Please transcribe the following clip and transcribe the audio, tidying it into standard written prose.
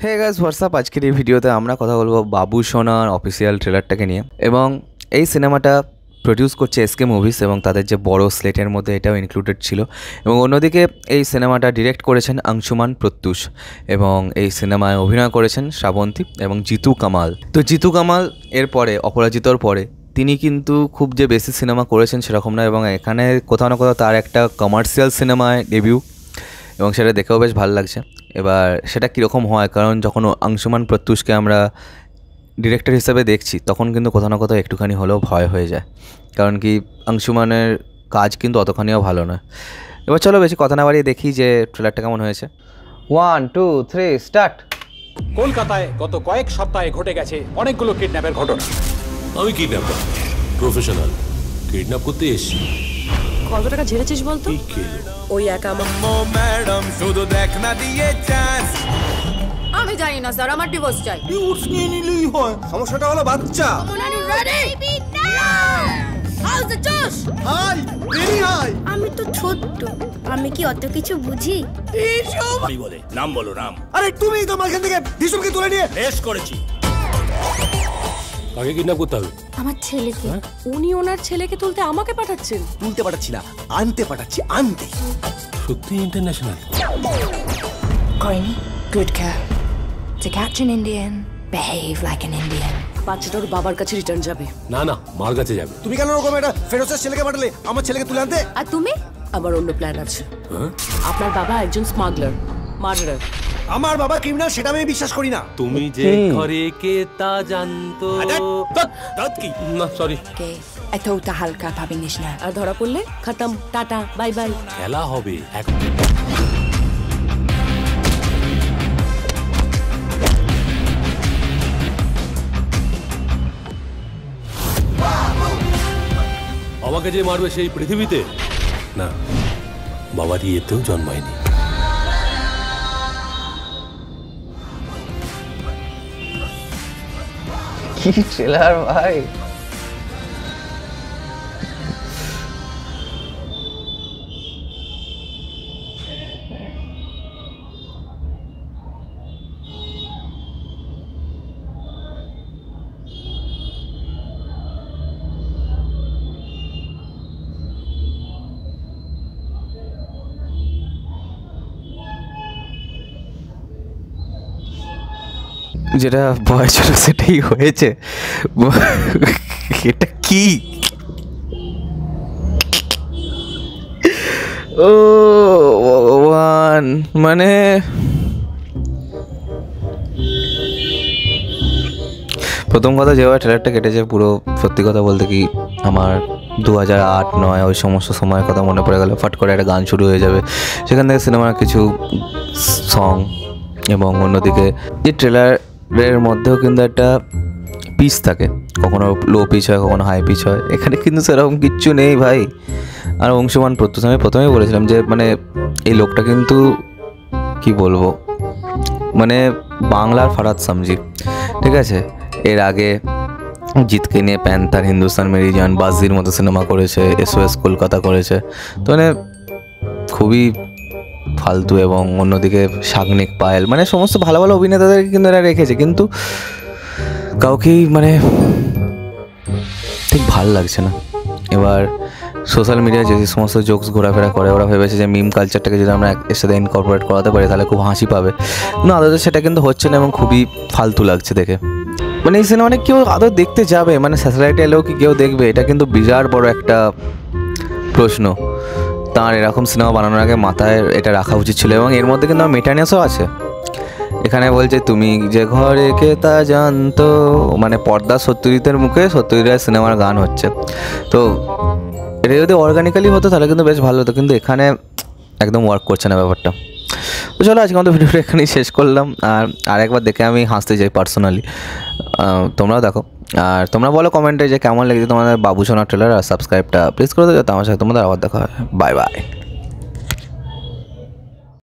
Hey guys WhatsApp, আজকের এই ভিডিওতে আমরা কথা বলবো বাবু সোনার অফিসিয়াল ট্রেলারটাকে নিয়ে। এবং এই সিনেমাটা প্রডিউস করছে এসকে মুভিস এবং তাদের যে বড় স্লেটের মধ্যে এটাও ইনক্লুডেড ছিল। এবং অন্যদিকে এই সিনেমাটা ডিরেক্ট করেছেন অংশুমান প্রত্যুষ এবং এই সিনেমায় অভিনয় করেছেন শ্রাবন্তী এবং জিতু কামাল। তো জিতু কামাল এর পরে অপরাজিতর পরে তিনি কিন্তু খুব যে বেশি সিনেমা করেছেন সেরকম না, এবং এখানে কোথাও না কোথাও তার একটা কমার্শিয়াল সিনেমায় ডেবিউ এবং সেটা দেখেও বেশ ভালো লাগছে। এবার সেটা কীরকম হয়, কারণ যখন অংশুমান প্রত্যুষকে আমরা ডিরেক্টর হিসেবে দেখছি তখন কিন্তু কোথাও না কোথাও একটুখানি হলেও ভয় হয়ে যায়, কারণ কি অংশুমানের কাজ কিন্তু অতখানিও ভালো নয়। এবার চলো বেশি কথা না বাড়িয়ে দেখি যে ট্রেলারটা কেমন হয়েছে। 1 2 3 স্টার্ট। কলকাতায় গত কয়েক সপ্তাহে ঘটে গেছে অনেকগুলো কিডন্যাপের ঘটনা। আমি কিডন্যাপার, প্রফেশনাল। কিডন্যাপ করতে এসেছি। কত টাকা ঝেড়েছিস বলতো? ওই একা ম্যাডাম শুধু দেখ না দিয়ে চান্স। আমি জানি না স্যার, আমার ডিভোর্স চাই। ডিভোর্স নিয়ে নিলেই হয়, সমস্যাটা হলো বাচ্চা। আমি তো ছোট্ট, আমি কি অত কিছু বুঝি? বলে নাম বলো, নাম। আরে তুমি তো মাঝখান থেকে ভিশুমকে তুলে নিয়ে বেশ করেছি। কাকে কিডন্যাপ করতে হবে? আমার ছেলেকে। উনি ওনার ছেলেকে তুলতে আমাকে পাঠাচ্ছেন? তুলতে পাঠাচ্ছি না, আনতে পাঠাচ্ছি, আনতে। সত্যি international. Coin, good girl. To catch an Indian, behave like an Indian. বাচ্চাটার বাবার কাছে রিটার্ন যাবে। না না, মার কাছে যাবে। তুমি কেন ওরকম একটা ফেরোজের ছেলেকে পাঠালে আমার ছেলেকে তুলে আনতে? আর তুমি? আমার অন্য প্ল্যান আছে। আপনার বাবা একজন স্মাগলার, মার্ডারার। আমার বাবা ক্রিমিনাল, সেটা আমি বিশ্বাস করি না। তুমি যে ঘরে কে তা জানতো। কি না সরি, Okay, এতটা হালকা ভাবিনিস না। আর ধরা পড়লে খতম, টাটা, বাই বাই। খেলা হবে এক। আমাকে যে মারবে সেই পৃথিবীতে না, বাবার ইয়েতেও জন্মায়নি। কি ট্রেলার ভাই! যেটা ভয় ছিল সেটাই হয়েছে। এটা কি? ও ভগবান, মানে প্রথম কথা যেভাবে ট্রেলারটা কেটেছে, পুরো সত্যি কথা বলতে কি আমার 2008-9 ওই সমস্ত সময়ের কথা মনে পড়ে গেল। ফাট করে একটা গান শুরু হয়ে যাবে, সেখান থেকে সিনেমার কিছু সং, এবং অন্যদিকে যে ট্রেলারের মধ্যেও কিন্তু একটা পিচ থাকে, কখনো লো পিচ হয়, কখনো হাই পিচ হয়। এখানে কিন্তু সেরকম কিচ্ছু নেই ভাই। আর অংশুমান প্রত্যুষ, আমি প্রথমেই বলেছিলাম যে মানে এই লোকটা কিন্তু কি বলবো, মানে বাংলার ফারাদ সামজি, ঠিক আছে। এর আগে জিতকে নিয়ে প্যান্থার, হিন্দুস্তান মেরি জান, বাজির মতো সিনেমা করেছে, SOS কলকাতা করেছে। তো মানে খুবই ফালতু। এবং অন্যদিকে সাগনিক, পায়েল, মানে সমস্ত ভালো ভালো অভিনেতাদেরকে কিন্তু এরা রেখেছে, কিন্তু কাউকেই মানে ঠিক ভালো লাগছে না। এবার সোশ্যাল মিডিয়ায় যে সমস্ত জোকস ঘোরাফেরা করে, ওরা ভেবেছে যে মিম কালচারটাকে যদি আমরা এর সাথে ইনকর্পোরেট করাতে পারি তাহলে খুব হাসি পাবে। কিন্তু আদতে সেটা কিন্তু হচ্ছে না এবং খুবই ফালতু লাগছে দেখে। মানে এই সিনেমাটা কেউ আদৌ দেখতে যাবে? মানে স্যাটেলাইটে এলেও কি কেউ দেখবে? এটা কিন্তু বিরাট বড় একটা প্রশ্ন। তার এরকম সিনেমা বানানোর আগে মাথায় এটা রাখা উচিত ছিল। এবং এর মধ্যে কিন্তু মেটানিয়াসও আছে। এখানে বলছে তুমি যে ঘরে কে তা জানতো, মানে পর্দা সত্যজিতের মুখে সত্যজিতের সিনেমার গান হচ্ছে। তো এটা যদি অর্গানিক্যালি হতো তাহলে কিন্তু বেশ ভালো হতো, কিন্তু এখানে একদম ওয়ার্ক করছে না ব্যাপারটা। তো চলো আজকে আমাদের ভিডিওটা এখানেই শেষ করলাম। আর আরেকবার দেখে আমি হাসতে চাই পার্সোনালি, তোমরাও দেখো। আর তোমরা বলো কমেন্টে যে কেমন লেগেছে তোমাদের বাবু সোনা ট্রেলার। আর সাবস্ক্রাইবটা প্লিজ করে দাও যাতে আমার সাথে তোমাদের আবার দেখা হয়। Bye bye.